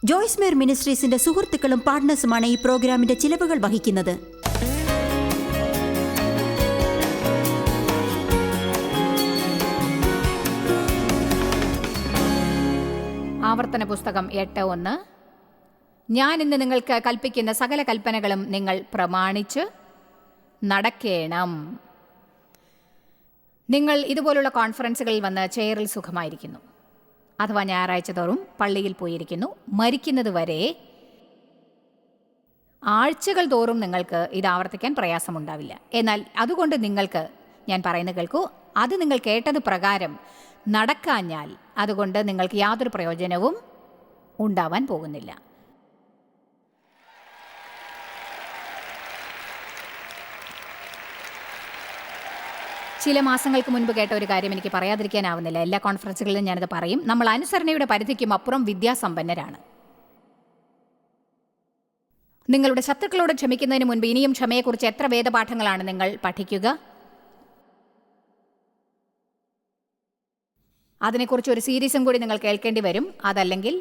ജോയ്സ് മേർ മിനിസ്ട്രീസിന്റെ സുഹൃത്തുക്കളും പാർട്ട്നേഴ്സുമാണ് ഈ പ്രോഗ്രാമിന്റെ ചിലവുകൾ വഹിക്കുന്നത്. ആവർത്തന പുസ്തകം 8:1. ഞാൻ ഇന്ന് നിങ്ങൾക്ക് കൽപ്പിക്കുന്ന സകല കൽപ്പനകളും നിങ്ങൾ പ്രമാണിച്ച് നടക്കേണം. നിങ്ങൾ ഇതുപോലുള്ള കോൺഫറൻസുകളിൽ വന്ന് ചെയറിൽ സുഖമായിരിക്കുന്നു, അഥവാ ഞായറാഴ്ച തോറും പള്ളിയിൽ പോയിരിക്കുന്നു. മരിക്കുന്നത് വരെ ആഴ്ചകൾ തോറും നിങ്ങൾക്ക് ഇത് ആവർത്തിക്കാൻ പ്രയാസമുണ്ടാവില്ല. എന്നാൽ അതുകൊണ്ട് നിങ്ങൾക്ക്, ഞാൻ പറയുന്നത് കേൾക്കൂ, അത് നിങ്ങൾ കേട്ടത് പ്രകാരം നടക്കാഞ്ഞാൽ അതുകൊണ്ട് നിങ്ങൾക്ക് യാതൊരു പ്രയോജനവും ഉണ്ടാവാൻ പോകുന്നില്ല. ചില മാസങ്ങൾക്ക് മുൻപ് കേട്ട ഒരു കാര്യം എനിക്ക് പറയാതിരിക്കാനാവുന്നില്ല. എല്ലാ കോൺഫറൻസുകളിലും ഞാനത് പറയും. നമ്മൾ അനുസരണയുടെ പരിധിക്കും അപ്പുറം വിദ്യാസമ്പന്നരാണ്. നിങ്ങളുടെ ശത്രുക്കളോട് ക്ഷമിക്കുന്നതിന് മുൻപ് ഇനിയും ക്ഷമയെക്കുറിച്ച് എത്ര വേദപാഠങ്ങളാണ് നിങ്ങൾ പഠിക്കുക? അതിനെക്കുറിച്ച് ഒരു സീരീസും കൂടി നിങ്ങൾ കേൾക്കേണ്ടി വരും. അതല്ലെങ്കിൽ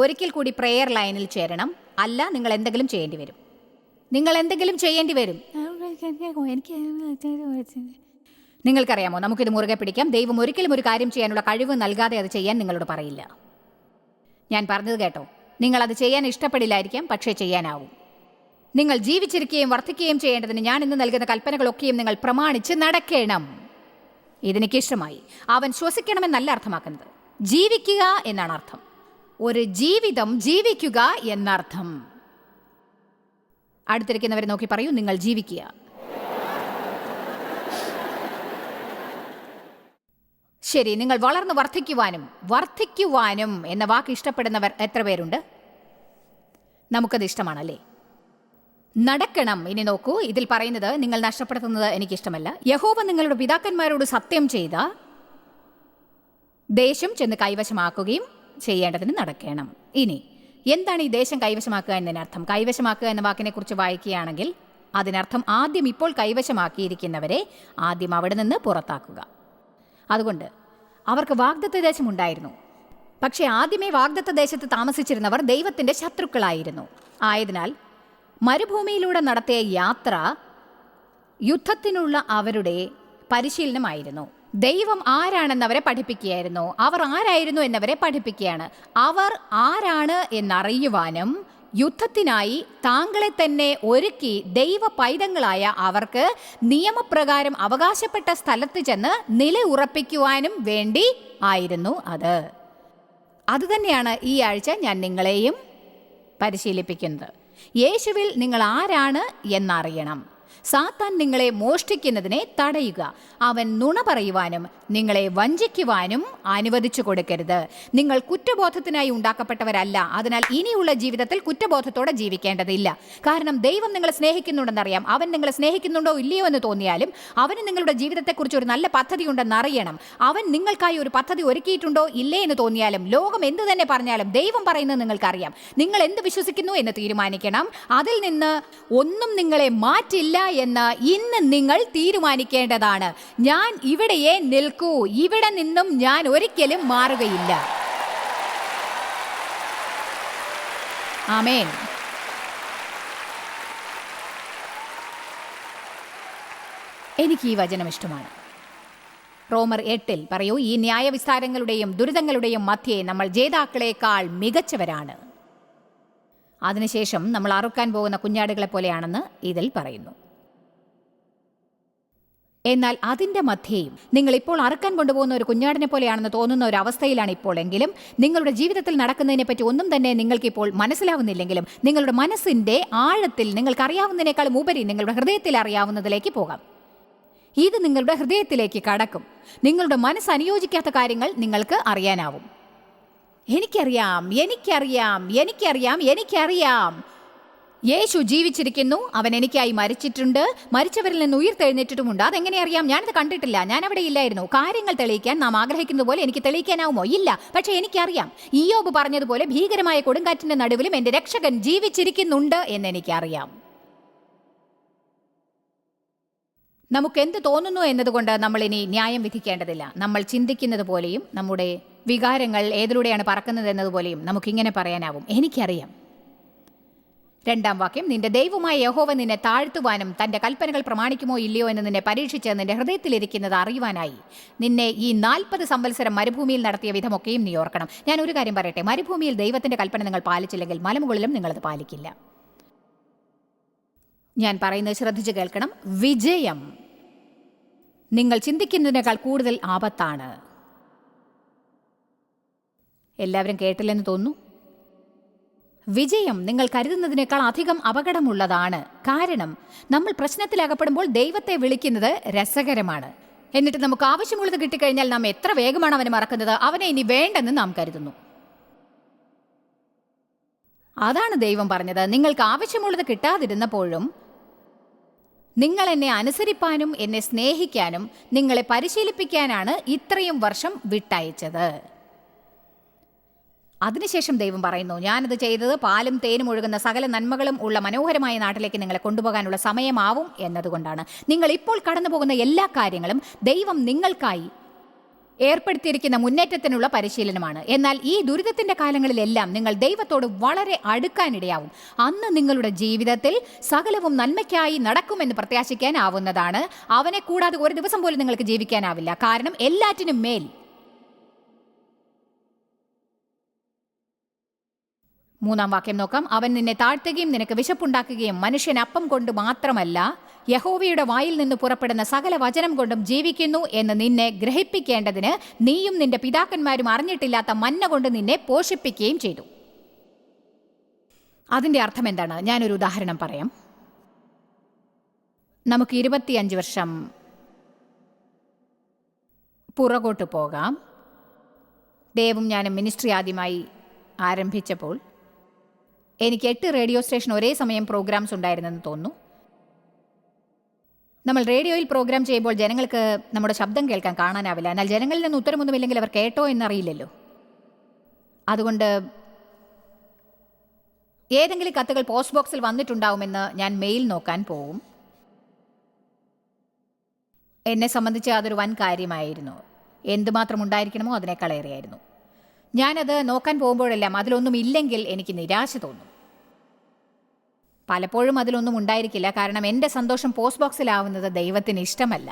ഒരിക്കൽ കൂടി പ്രെയർ ലൈനിൽ ചേരണം. അല്ല, നിങ്ങൾ എന്തെങ്കിലും ചെയ്യേണ്ടി വരും. നിങ്ങൾക്കറിയാമോ, നമുക്കിത് മുറുകെ പിടിക്കാം. ദൈവം ഒരിക്കലും ഒരു കാര്യം ചെയ്യാനുള്ള കഴിവ് നൽകാതെ അത് ചെയ്യാൻ നിങ്ങളോട് പറയില്ല. ഞാൻ പറഞ്ഞത് കേട്ടോ. നിങ്ങളത് ചെയ്യാൻ ഇഷ്ടപ്പെടില്ലായിരിക്കാം, പക്ഷേ ചെയ്യാനാവും. നിങ്ങൾ ജീവിച്ചിരിക്കുകയും വർദ്ധിക്കുകയും ചെയ്യേണ്ടതിന് ഞാൻ ഇന്ന് നൽകുന്ന കൽപ്പനകളൊക്കെയും നിങ്ങൾ പ്രമാണിച്ച് നടക്കണം. ഇതെനിക്കിഷ്ടമായി. അവൻ ശ്വസിക്കണമെന്നല്ല അർത്ഥമാക്കുന്നത്, ജീവിക്കുക എന്നാണ് അർത്ഥം. ഒരു ജീവിതം ജീവിക്കുക എന്നർത്ഥം. അടുത്തിരിക്കുന്നവരെ നോക്കി പറയൂ, നിങ്ങൾ ജീവിക്കുക. ശരി, നിങ്ങൾ വളർന്ന് വർദ്ധിക്കുവാനും എന്ന വാക്ക് ഇഷ്ടപ്പെടുന്നവർ എത്ര പേരുണ്ട്? നമുക്കത് ഇഷ്ടമാണല്ലേ? നടക്കണം. ഇനി നോക്കൂ, ഇതിൽ പറയുന്നത് നിങ്ങൾ നഷ്ടപ്പെടുത്തുന്നത് എനിക്കിഷ്ടമല്ല. യഹോവ നിങ്ങളുടെ പിതാക്കന്മാരോട് സത്യം ചെയ്ത ദേശം ചെന്ന് കൈവശമാക്കുകയും ചെയ്യേണ്ടതിന് നടക്കണം. ഇനി എന്താണ് ഈ ദേശം കൈവശമാക്കുക എന്നതിനർത്ഥം? കൈവശമാക്കുക എന്ന വാക്കിനെ കുറിച്ച് വായിക്കുകയാണെങ്കിൽ അതിനർത്ഥം ആദ്യം ഇപ്പോൾ കൈവശമാക്കിയിരിക്കുന്നവരെ ആദ്യം അവിടെ നിന്ന് പുറത്താക്കുക. അതുകൊണ്ട് അവർക്ക് വാഗ്ദത്ത ദേശമുണ്ടായിരുന്നു, പക്ഷേ ആദ്യമേ വാഗ്ദത്ത ദേശത്ത് താമസിച്ചിരുന്നവർ ദൈവത്തിൻ്റെ ശത്രുക്കളായിരുന്നു. ആയതിനാൽ മരുഭൂമിയിലൂടെ നടത്തിയ യാത്ര യുദ്ധത്തിനുള്ള അവരുടെ പരിശീലനമായിരുന്നു. ദൈവം ആരാണെന്നവരെ പഠിപ്പിക്കുകയായിരുന്നു. അവർ ആരായിരുന്നു എന്നവരെ പഠിപ്പിക്കുകയാണ്. അവർ ആരാണ് എന്നറിയുവാനും യുദ്ധത്തിനായി താങ്കളെ തന്നെ ഒരുക്കി ദൈവ പൈതങ്ങളായ അവർക്ക് നിയമപ്രകാരം അവകാശപ്പെട്ട സ്ഥലത്ത് ചെന്ന് നിലയുറപ്പിക്കുവാനും വേണ്ടി ആയിരുന്നു അത്. അതുതന്നെയാണ് ഈ ആഴ്ച ഞാൻ നിങ്ങളെയും പരിശീലിപ്പിക്കുന്നത്. യേശുവിൽ നിങ്ങൾ ആരാണ് എന്നറിയണം. സാത്താൻ നിങ്ങളെ മോഷ്ടിക്കുന്നതിനെ തടയുക. അവൻ നുണ പറയുവാനും നിങ്ങളെ വഞ്ചിക്കുവാനും അനുവദിച്ചു കൊടുക്കരുത്. നിങ്ങൾ കുറ്റബോധത്തിനായി ഉണ്ടാക്കപ്പെട്ടവരല്ല. അതിനാൽ ഇനിയുള്ള ജീവിതത്തിൽ കുറ്റബോധത്തോടെ ജീവിക്കേണ്ടതില്ല. കാരണം ദൈവം നിങ്ങളെ സ്നേഹിക്കുന്നുണ്ടെന്നറിയാം. അവൻ നിങ്ങളെ സ്നേഹിക്കുന്നുണ്ടോ ഇല്ലയോ എന്ന് തോന്നിയാലും അവന് നിങ്ങളുടെ ജീവിതത്തെക്കുറിച്ച് ഒരു നല്ല പദ്ധതി ഉണ്ടെന്നറിയണം. അവൻ നിങ്ങൾക്കായി ഒരു പദ്ധതി ഒരുക്കിയിട്ടുണ്ടോ ഇല്ലേ എന്ന് തോന്നിയാലും ലോകം എന്ത് തന്നെ പറഞ്ഞാലും ദൈവം പറയുന്നത് നിങ്ങൾക്കറിയാം. നിങ്ങൾ എന്ത് വിശ്വസിക്കുന്നു എന്ന് തീരുമാനിക്കണം. അതിൽ നിന്ന് ഒന്നും നിങ്ങളെ മാറ്റില്ല എന്ന് ഇന്ന് നിങ്ങൾ തീരുമാനിക്കേണ്ടതാണ്. ഞാൻ ഇവിടെയേ നിൽക്കൂ, ഇവിടെ നിന്നും ഞാൻ ഒരിക്കലും മാറുകയില്ല. ആമേൻ. എനിക്ക് ഈ വചനം ഇഷ്ടമാണ്. റോമർ 8 പറയൂ, ഈ ന്യായവിസ്താരങ്ങളുടെയും ദുരിതങ്ങളുടെയും മധ്യേ നമ്മൾ ജേതാക്കളെക്കാൾ മികച്ചവരാണ്. അതിനുശേഷം നമ്മൾ അറുക്കാൻ പോകുന്ന കുഞ്ഞാടുകളെ പോലെയാണെന്ന് ഇതിൽ പറയുന്നു. എന്നാൽ അതിൻ്റെ മധ്യേയും നിങ്ങൾ ഇപ്പോൾ അറുക്കാൻ കൊണ്ടുപോകുന്ന ഒരു കുഞ്ഞാടിനെ പോലെയാണെന്ന് തോന്നുന്ന ഒരു അവസ്ഥയിലാണ് ഇപ്പോൾ എങ്കിലും നിങ്ങളുടെ ജീവിതത്തിൽ നടക്കുന്നതിനെപ്പറ്റി ഒന്നും തന്നെ നിങ്ങൾക്കിപ്പോൾ മനസ്സിലാവുന്നില്ലെങ്കിലും നിങ്ങളുടെ മനസ്സിൻ്റെ ആഴത്തിൽ നിങ്ങൾക്കറിയാവുന്നതിനേക്കാളും ഉപരി നിങ്ങളുടെ ഹൃദയത്തിൽ അറിയാവുന്നതിലേക്ക് പോകാം. ഇത് നിങ്ങളുടെ ഹൃദയത്തിലേക്ക് കടക്കും. നിങ്ങളുടെ മനസ്സ് അനുയോജിക്കാത്ത കാര്യങ്ങൾ നിങ്ങൾക്ക് അറിയാനാവും. എനിക്കറിയാം യേശു ജീവിച്ചിരിക്കുന്നു, അവൻ എനിക്കായി മരിച്ചിട്ടുണ്ട്, മരിച്ചവരിൽ നിന്ന് ഉയർത്തെഴുന്നേറ്റിട്ടുമുണ്ട്. അതെങ്ങനെ അറിയാം? ഞാനത് കണ്ടിട്ടില്ല, ഞാൻ അവിടെ ഇല്ലായിരുന്നു. കാര്യങ്ങൾ തെളിയിക്കാൻ നാം ആഗ്രഹിക്കുന്നത് പോലെ എനിക്ക് തെളിയിക്കാനാവുമോ? ഇല്ല. പക്ഷേ എനിക്കറിയാം, ഇയ്യോബ് പറഞ്ഞതുപോലെ ഭീകരമായ കൊടുങ്കാറ്റിന്റെ നടുവിലും എൻ്റെ രക്ഷകൻ ജീവിച്ചിരിക്കുന്നുണ്ട് എന്നെനിക്കറിയാം. നമുക്കെന്ത് തോന്നുന്നു എന്നതുകൊണ്ട് നമ്മൾ ഇനി ന്യായം വിധിക്കേണ്ടതില്ല. നമ്മൾ ചിന്തിക്കുന്നത് പോലെയും നമ്മുടെ വികാരങ്ങൾ ഏതിലൂടെയാണ് പറക്കുന്നത് എന്നതുപോലെയും നമുക്കിങ്ങനെ പറയാനാവും, എനിക്കറിയാം. 2-ാം വാക്യം, നിന്റെ ദൈവമായ യഹോവ നിന്നെ താഴ്ത്തുവാനും തന്റെ കൽപ്പനകൾ പ്രമാണിക്കുമോ ഇല്ലയോ എന്ന് നിന്നെ പരീക്ഷിച്ച് നിന്റെ ഹൃദയത്തിലിരിക്കുന്നത് അറിയുവാനായി നിന്നെ ഈ 40 സംവത്സരം മരുഭൂമിയിൽ നടത്തിയ വിധമൊക്കെയും നീ ഓർക്കണം. ഞാൻ ഒരു കാര്യം പറയട്ടെ, മരുഭൂമിയിൽ ദൈവത്തിന്റെ കൽപ്പന നിങ്ങൾ പാലിച്ചില്ലെങ്കിൽ മലമുകളിലും നിങ്ങളത് പാലിക്കില്ല. ഞാൻ പറയുന്നത് ശ്രദ്ധിച്ച് കേൾക്കണം. വിജയം നിങ്ങൾ ചിന്തിക്കുന്നതിനേക്കാൾ കൂടുതൽ ആപത്താണ്. എല്ലാവരും കേട്ടില്ലെന്ന് തോന്നുന്നു. വിജയം നിങ്ങൾ കരുതുന്നതിനേക്കാൾ അധികം അപകടമുള്ളതാണ്. കാരണം നമ്മൾ പ്രശ്നത്തിലകപ്പെടുമ്പോൾ ദൈവത്തെ വിളിക്കുന്നത് രസകരമാണ്. എന്നിട്ട് നമുക്ക് ആവശ്യമുള്ളത് കിട്ടിക്കഴിഞ്ഞാൽ നാം എത്ര വേഗമാണ് അവനെ മറക്കുന്നത്. അവനെ ഇനി വേണ്ടെന്ന് നാം കരുതുന്നു. അതാണ് ദൈവം പറഞ്ഞത്. നിങ്ങൾക്ക് ആവശ്യമുള്ളത് കിട്ടാതിരുന്നപ്പോഴും നിങ്ങൾ എന്നെ അനുസരിപ്പാനും എന്നെ സ്നേഹിക്കാനും നിങ്ങളെ പരിശീലിപ്പിക്കാനാണ് ഇത്രയും വർഷം വിട്ടയച്ചത്. അതിനുശേഷം ദൈവം പറയുന്നു, ഞാനത് ചെയ്തത് പാലും തേനും ഒഴുകുന്ന സകല നന്മകളും ഉള്ള മനോഹരമായ നാട്ടിലേക്ക് നിങ്ങളെ കൊണ്ടുപോകാനുള്ള സമയമാവും എന്നതുകൊണ്ടാണ്. നിങ്ങൾ ഇപ്പോൾ കടന്നു പോകുന്ന എല്ലാ കാര്യങ്ങളും ദൈവം നിങ്ങൾക്കായി ഏർപ്പെടുത്തിയിരിക്കുന്ന മുന്നേറ്റത്തിനുള്ള പരിശീലനമാണ്. എന്നാൽ ഈ ദുരിതത്തിന്റെ കാലങ്ങളിലെല്ലാം നിങ്ങൾ ദൈവത്തോട് വളരെ അടുക്കാനിടയാവും. അന്ന് നിങ്ങളുടെ ജീവിതത്തിൽ സകലവും നന്മയ്ക്കായി നടക്കുമെന്ന് പ്രത്യാശിക്കാനാവുന്നതാണ്. അവനെ കൂടാതെ ഒരു ദിവസം പോലും നിങ്ങൾക്ക് ജീവിക്കാനാവില്ല. കാരണം എല്ലാറ്റിനും മേൽ 3-ാം വാക്യം നോക്കാം. അവൻ നിന്നെ താഴ്ത്തുകയും നിനക്ക് വിശപ്പുണ്ടാക്കുകയും മനുഷ്യൻ അപ്പം കൊണ്ട് മാത്രമല്ല യഹോവയുടെ വായിൽ നിന്ന് പുറപ്പെടുന്ന സകല വചനം കൊണ്ടും ജീവിക്കുന്നു എന്ന് നിന്നെ ഗ്രഹിപ്പിക്കേണ്ടതിന് നീയും നിന്റെ പിതാക്കന്മാരും അറിഞ്ഞിട്ടില്ലാത്ത മന്ന കൊണ്ട് നിന്നെ പോഷിപ്പിക്കുകയും ചെയ്തു. അതിൻ്റെ അർത്ഥം എന്താണ്? ഞാനൊരു ഉദാഹരണം പറയാം. നമുക്ക് 25 വർഷം പുറകോട്ട് പോകാം. ദേവും ഞാനും മിനിസ്ട്രി ആദ്യമായി ആരംഭിച്ചപ്പോൾ എനിക്ക് 8 റേഡിയോ സ്റ്റേഷൻ ഒരേ സമയം പ്രോഗ്രാംസ് ഉണ്ടായിരുന്നെന്ന് തോന്നുന്നു. നമ്മൾ റേഡിയോയിൽ പ്രോഗ്രാം ചെയ്യുമ്പോൾ ജനങ്ങൾക്ക് നമ്മുടെ ശബ്ദം കേൾക്കാൻ കാണാനാവില്ല. എന്നാൽ ജനങ്ങളിൽ നിന്ന് ഉത്തരമൊന്നുമില്ലെങ്കിൽ അവർ കേട്ടോ എന്നറിയില്ലല്ലോ. അതുകൊണ്ട് ഏതെങ്കിലും കത്തുകൾ പോസ്റ്റ് ബോക്സിൽ വന്നിട്ടുണ്ടാവുമെന്ന് ഞാൻ മെയിൽ നോക്കാൻ പോവും. എന്നെ സംബന്ധിച്ച് അതൊരു വൻ കാര്യമായിരുന്നു. എന്തുമാത്രം ഉണ്ടായിരിക്കണമോ അതിനേക്കാളേറെയായിരുന്നു. ഞാനത് നോക്കാൻ പോകുമ്പോഴെല്ലാം അതിലൊന്നും ഇല്ലെങ്കിൽ എനിക്ക് നിരാശ തോന്നും. പലപ്പോഴും അതിലൊന്നും ഉണ്ടായിരിക്കില്ല. കാരണം എൻ്റെ സന്തോഷം പോസ്റ്റ് ബോക്സിലാവുന്നത് ദൈവത്തിന് ഇഷ്ടമല്ല.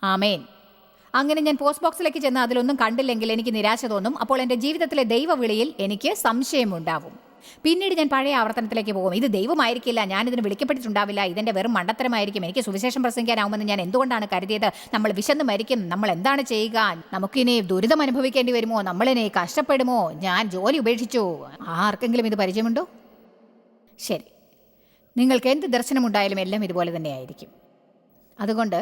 ആമേൻ. അങ്ങനെ ഞാൻ പോസ്റ്റ് ബോക്സിലേക്ക് ചെന്ന് അതിലൊന്നും കണ്ടില്ലെങ്കിൽ എനിക്ക് നിരാശ തോന്നും. അപ്പോൾ എൻ്റെ ജീവിതത്തിലെ ദൈവവിളിയിൽ എനിക്ക് സംശയമുണ്ടാവും. പിന്നീട് ഞാൻ പഴയ ആവർത്തനത്തിലേക്ക് പോകും. ഇത് ദൈവമായിരിക്കില്ല, ഞാനിതിന് വിളിക്കപ്പെട്ടിട്ടുണ്ടാവില്ല, ഇതെൻ്റെ വെറും മണ്ടത്തരമായിരിക്കും, എനിക്ക് സുവിശേഷം പ്രസംഗിക്കാനാവുമെന്ന് ഞാൻ എന്തുകൊണ്ടാണ് കരുതിയത്, നമ്മൾ വിശന്ന് മരിക്കും, നമ്മൾ എന്താണ് ചെയ്യുക, നമുക്കിനി ദുരിതം അനുഭവിക്കേണ്ടി വരുമോ, നമ്മളിനി കഷ്ടപ്പെടുമോ, ഞാൻ ജോലി ഉപേക്ഷിച്ചു. ആർക്കെങ്കിലും ഇത് പരിചയമുണ്ടോ? ശരി, നിങ്ങൾക്ക് എന്ത് ദർശനമുണ്ടായാലും എല്ലാം ഇതുപോലെ തന്നെയായിരിക്കും. അതുകൊണ്ട്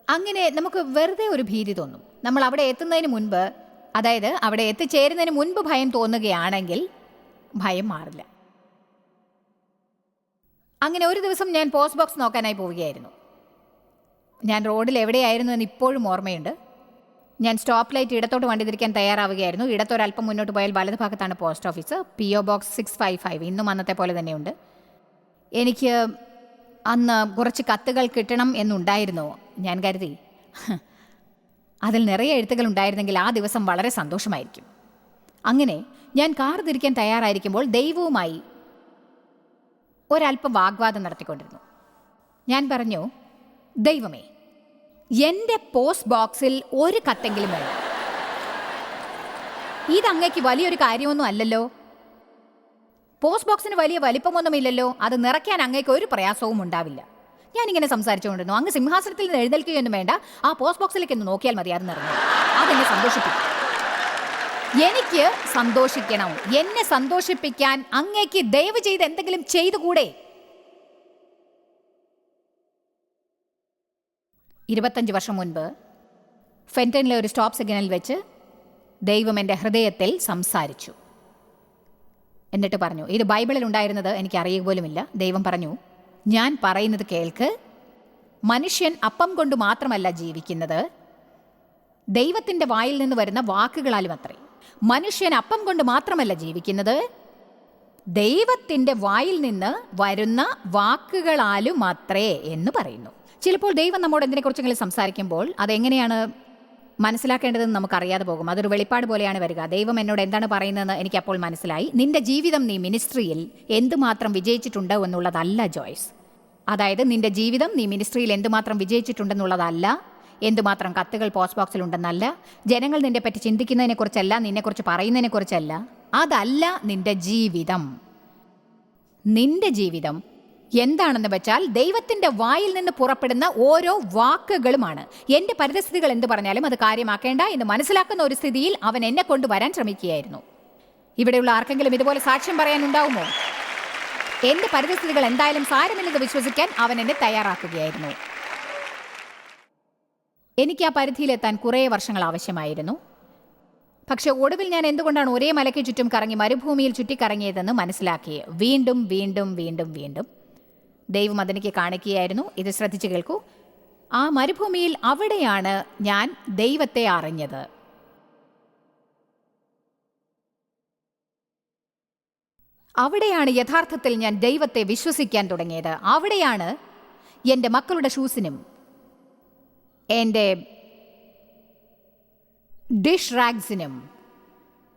അങ്ങനെ നമുക്ക് വെറുതെ ഒരു ഭീതി തോന്നും. നമ്മൾ അവിടെ എത്തുന്നതിന് മുൻപ്, അതായത് അവിടെ എത്തിച്ചേരുന്നതിന് മുൻപ് ഭയം തോന്നുകയാണെങ്കിൽ ഭയം മാറില്ല. അങ്ങനെ ഒരു ദിവസം ഞാൻ പോസ്റ്റ് ബോക്സ് നോക്കാനായി പോവുകയായിരുന്നു. ഞാൻ റോഡിൽ എവിടെയായിരുന്നു എന്ന് ഇപ്പോഴും ഓർമ്മയുണ്ട്. ഞാൻ സ്റ്റോപ്പ് ലൈറ്റ് ഇടത്തോട്ട് വണ്ടി തിരിക്കാൻ തയ്യാറാവുകയായിരുന്നു. ഇടത്തൊരല്പം മുന്നോട്ട് പോയാൽ വലതു ഭാഗത്താണ് പോസ്റ്റ് ഓഫീസ്. PO ബോക്സ് 655 ഇന്നും അന്നത്തെ പോലെ തന്നെയുണ്ട്. എനിക്ക് അന്ന് കുറച്ച് കത്തുകൾ കിട്ടണം എന്നുണ്ടായിരുന്നു. ഞാൻ കരുതി അതിൽ നിറയെ എഴുത്തുകൾ ഉണ്ടായിരുന്നെങ്കിൽ ആ ദിവസം വളരെ സന്തോഷമായിരിക്കും. അങ്ങനെ ഞാൻ കാർ തിരിക്കാൻ തയ്യാറായിരിക്കുമ്പോൾ ദൈവവുമായി ഒരല്പം വാഗ്വാദം നടത്തിക്കൊണ്ടിരുന്നു. ഞാൻ പറഞ്ഞു, ദൈവമേ, എൻ്റെ പോസ്റ്റ് ബോക്സിൽ ഒരു കത്തെങ്കിലും വേണം. ഇതങ്ങേക്ക് വലിയൊരു കാര്യമൊന്നും അല്ലല്ലോ. പോസ്റ്റ് ബോക്സിന് വലിയ വലിപ്പമൊന്നുമില്ലല്ലോ. അത് നിറയ്ക്കാൻ അങ്ങേക്ക് ഒരു പ്രയാസവും ഉണ്ടാവില്ല. ഞാനിങ്ങനെ സംസാരിച്ചുകൊണ്ടിരുന്നു. അങ്ങ് സിംഹാസനത്തിൽ നിന്ന് എഴുന്നേൽക്കുകയൊന്നും വേണ്ട, ആ പോസ്റ്റ് ബോക്സിലേക്ക് ഒന്ന് നോക്കിയാൽ മതി, അത് നിറഞ്ഞു. അതെന്നെ സന്തോഷിപ്പിക്കും. എനിക്ക് സന്തോഷിക്കണം. എന്നെ സന്തോഷിപ്പിക്കാൻ അങ്ങേക്ക് ദയവ് ചെയ്ത് എന്തെങ്കിലും ചെയ്തുകൂടെ? 25 വർഷം മുൻപ് ഫെന്റണിലെ ഒരു സ്റ്റോപ്പ് സിഗ്നലിൽ വെച്ച് ദൈവം എൻ്റെ ഹൃദയത്തിൽ സംസാരിച്ചു. എന്നിട്ട് പറഞ്ഞു, ഇത് ബൈബിളിൽ ഉണ്ടായിരുന്നത് എനിക്ക് അറിയുക പോലുമില്ല. ദൈവം പറഞ്ഞു, ഞാൻ പറയുന്നത് കേൾക്ക്. മനുഷ്യൻ അപ്പം കൊണ്ട് മാത്രമല്ല ജീവിക്കുന്നത്, ദൈവത്തിൻ്റെ വായിൽ നിന്ന് വരുന്ന വാക്കുകളാലും അത്രേ. മനുഷ്യൻ അപ്പം കൊണ്ട് മാത്രമല്ല ജീവിക്കുന്നത്, ദൈവത്തിൻ്റെ വായിൽ നിന്ന് വരുന്ന വാക്കുകളാലും അത്രേ എന്ന് പറയുന്നു. ചിലപ്പോൾ ദൈവം നമ്മോട് എന്തിനെക്കുറിച്ചെങ്കിലും സംസാരിക്കുമ്പോൾ അതെങ്ങനെയാണ് മനസ്സിലാക്കേണ്ടതെന്ന് നമുക്കറിയാതെ പോകും. അതൊരു വെളിപ്പാട് പോലെയാണ് വരിക. ദൈവം എന്നോട് എന്താണ് പറയുന്നതെന്ന് എനിക്കപ്പോൾ മനസ്സിലായി. നിന്റെ ജീവിതം നീ മിനിസ്ട്രിയിൽ എന്തുമാത്രം വിജയിച്ചിട്ടുണ്ട് എന്നുള്ളതല്ല ജോയ്സ്. അതായത് നിന്റെ ജീവിതം നീ മിനിസ്ട്രിയിൽ എന്തുമാത്രം വിജയിച്ചിട്ടുണ്ടെന്നുള്ളതല്ല, എന്തുമാത്രം കത്തുകൾ പോസ്റ്റ് ബോക്സിൽ ഉണ്ടെന്നല്ല, ജനങ്ങൾ നിന്നെ പറ്റി ചിന്തിക്കുന്നതിനെക്കുറിച്ചല്ല, നിന്നെക്കുറിച്ച് പറയുന്നതിനെക്കുറിച്ചല്ല. അതല്ല നിന്റെ ജീവിതം. നിന്റെ ജീവിതം എന്താണെന്ന് വെച്ചാൽ ദൈവത്തിൻ്റെ വായിൽ നിന്ന് പുറപ്പെടുന്ന ഓരോ വാക്കുകളുമാണ്. എൻ്റെ പരിതസ്ഥിതികൾ എന്ത് പറഞ്ഞാലും അത് കാര്യമാക്കേണ്ട എന്ന് മനസ്സിലാക്കുന്ന ഒരു സ്ഥിതിയിൽ അവൻ എന്നെ കൊണ്ടുവരാൻ ശ്രമിക്കുകയായിരുന്നു. ഇവിടെയുള്ള ആർക്കെങ്കിലും ഇതുപോലെ സാക്ഷ്യം പറയാനുണ്ടാവുമോ? എൻ്റെ പരിതസ്ഥിതികൾ എന്തായാലും സാരമില്ലെന്ന് വിശ്വസിക്കാൻ അവൻ എന്നെ തയ്യാറാക്കുകയായിരുന്നു. എനിക്ക് ആ പരിധിയിലെത്താൻ കുറേ വർഷങ്ങൾ ആവശ്യമായിരുന്നു. പക്ഷെ ഒടുവിൽ ഞാൻ എന്തുകൊണ്ടാണ് ഒരേ മലയ്ക്ക് ചുറ്റും കറങ്ങി മരുഭൂമിയിൽ ചുറ്റിക്കറങ്ങിയതെന്ന് മനസ്സിലാക്കി. വീണ്ടും വീണ്ടും വീണ്ടും വീണ്ടും ദൈവം അതെനിക്ക് കാണിക്കുകയായിരുന്നു. ഇത് ശ്രദ്ധിച്ചു കേൾക്കൂ. ആ മരുഭൂമിയിൽ അവിടെയാണ് ഞാൻ ദൈവത്തെ അറിഞ്ഞത്. അവിടെയാണ് യഥാർത്ഥത്തിൽ ഞാൻ ദൈവത്തെ വിശ്വസിക്കാൻ തുടങ്ങിയത്. അവിടെയാണ് എൻ്റെ മക്കളുടെ ഷൂസിനും എൻ്റെ ഡിഷ് റാഗ്സിനും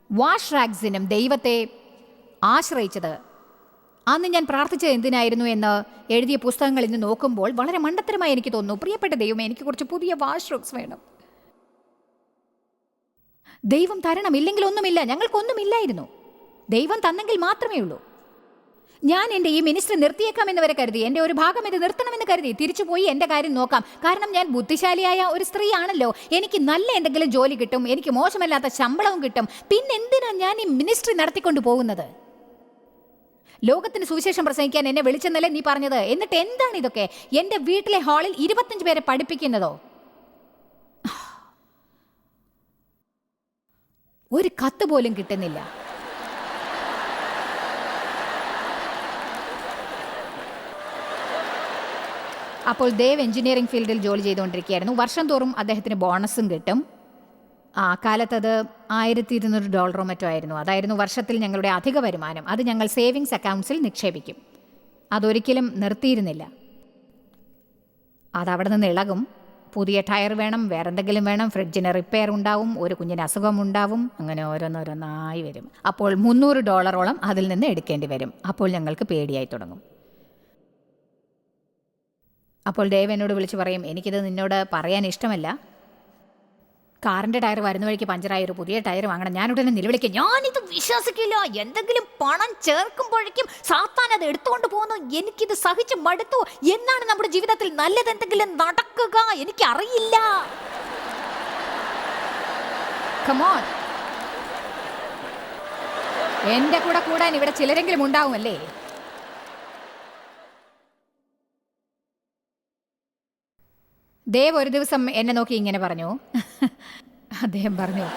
വാഷ് റാഗ്സിനും ദൈവത്തെ ആശ്രയിച്ചത്. അന്ന് ഞാൻ പ്രാർത്ഥിച്ചത് എന്തിനായിരുന്നു എന്ന് എഴുതിയ പുസ്തകങ്ങൾ ഇന്ന് നോക്കുമ്പോൾ വളരെ മണ്ടത്തരമായി എനിക്ക് തോന്നുന്നു. പ്രിയപ്പെട്ട ദൈവമേ, എനിക്ക് കുറച്ച് പുതിയ വാഷ് റാഗ്സ് വേണം. ദൈവം തരണം, ഇല്ലെങ്കിൽ ഒന്നുമില്ല. ഞങ്ങൾക്കൊന്നുമില്ലായിരുന്നു. ദൈവം തന്നെങ്കിൽ മാത്രമേ ഉള്ളൂ. ഞാൻ എൻ്റെ ഈ മിനിസ്റ്റർ നിർത്തിയേക്കാമെന്ന് വരെ കരുതി. എൻ്റെ ഒരു ഭാഗം ഇത് നിർത്തണമെന്ന് കരുതി. തിരിച്ചുപോയി എൻ്റെ കാര്യം നോക്കാം. കാരണം ഞാൻ ബുദ്ധിശാലിയായ ഒരു സ്ത്രീ ആണല്ലോ. എനിക്ക് നല്ല എന്തെങ്കിലും ജോലി കിട്ടും, എനിക്ക് മോശമല്ലാത്ത ശമ്പളവും കിട്ടും. പിന്നെന്തിനാ ഞാൻ ഈ മിനിസ്ട്രി നടത്തിക്കൊണ്ട് പോകുന്നത്? ലോകത്തിന് സുവിശേഷം പ്രസംഗിക്കാൻ എന്നെ വിളിച്ചെന്നല്ലേ നീ പറഞ്ഞത്? എന്നിട്ട് എന്താണ് ഇതൊക്കെ? എൻ്റെ വീട്ടിലെ ഹാളിൽ 25 പേരെ പഠിപ്പിക്കുന്നതോ? ഒരു കത്ത് പോലും കിട്ടുന്നില്ല. അപ്പോൾ ദേവ് എഞ്ചിനീയറിംഗ് ഫീൽഡിൽ ജോലി ചെയ്തുകൊണ്ടിരിക്കുകയായിരുന്നു. വർഷം തോറും അദ്ദേഹത്തിന് ബോണസും കിട്ടും. ആ കാലത്തത് $1200 മറ്റോ ആയിരുന്നു. അതായിരുന്നു വർഷത്തിൽ ഞങ്ങളുടെ അധിക വരുമാനം. അത് ഞങ്ങൾ സേവിങ്സ് അക്കൗണ്ട്സിൽ നിക്ഷേപിക്കും. അതൊരിക്കലും നിർത്തിയിരുന്നില്ല. അതവിടെ നിന്ന് ഇളകും. പുതിയ ടയർ വേണം, വേറെന്തെങ്കിലും വേണം, ഫ്രിഡ്ജിന് റിപ്പയർ ഉണ്ടാവും, ഒരു കുഞ്ഞിന് അസുഖമുണ്ടാവും, അങ്ങനെ ഓരോന്നോരോന്നായി വരും. അപ്പോൾ $300 അതിൽ നിന്ന് എടുക്കേണ്ടി വരും. അപ്പോൾ ഞങ്ങൾക്ക് പേടിയായി തുടങ്ങും. അപ്പോൾ ദേവ് എന്നോട് വിളിച്ച് പറയും, എനിക്കിത് നിന്നോട് പറയാൻ ഇഷ്ടമല്ല. കാറിൻ്റെ ടയർ വരുന്ന വഴിക്ക് പഞ്ചറായ ഒരു പുതിയ ടയർ വാങ്ങണം. ഞാനുടനെ നിലവിളിക്കും, ഞാനിത് വിശ്വസിക്കില്ല. എന്തെങ്കിലും പണം ചേർക്കുമ്പോഴേക്കും സാത്താൻ അത് എടുത്തുകൊണ്ട് പോകുന്നു. എനിക്കിത് സഹിച്ച് മടുത്തു. എന്നാണ് നമ്മുടെ ജീവിതത്തിൽ നല്ലതെന്തെങ്കിലും നടക്കുക? എനിക്കറിയില്ല. Come on. എൻ്റെ കൂടെ കൂടാൻ ഇവിടെ ചിലരെങ്കിലും ഉണ്ടാവുമല്ലേ? ദേവ് ഒരു ദിവസം എന്നെ നോക്കി ഇങ്ങനെ പറഞ്ഞു. അദ്ദേഹം പറഞ്ഞു,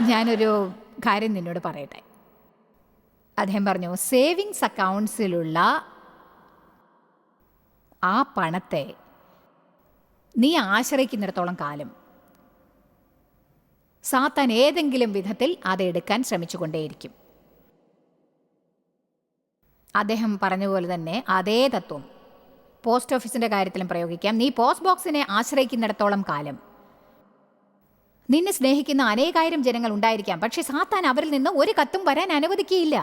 ഞാനൊരു കാര്യം നിന്നോട് പറയട്ടെ. അദ്ദേഹം പറഞ്ഞു, സേവിങ്സ് അക്കൗണ്ട്സിലുള്ള ആ പണത്തെ നീ ആശ്രയിക്കുന്നിടത്തോളം കാലം സാത്താൻ ഏതെങ്കിലും വിധത്തിൽ അതെടുക്കാൻ ശ്രമിച്ചുകൊണ്ടേയിരിക്കും. അദ്ദേഹം പറഞ്ഞതുപോലെ തന്നെ അതേ തത്വം പോസ്റ്റ് ഓഫീസിൻ്റെ കാര്യത്തിലും പ്രയോഗിക്കാം. നീ പോസ്റ്റ് ബോക്സിനെ ആശ്രയിക്കുന്നിടത്തോളം കാലം നിന്നെ സ്നേഹിക്കുന്ന അനേകായിരം ജനങ്ങൾ ഉണ്ടായിരിക്കാം. പക്ഷെ സാത്താൻ അവരിൽ നിന്ന് ഒരു കത്തും വരാൻ അനുവദിക്കുകയില്ല.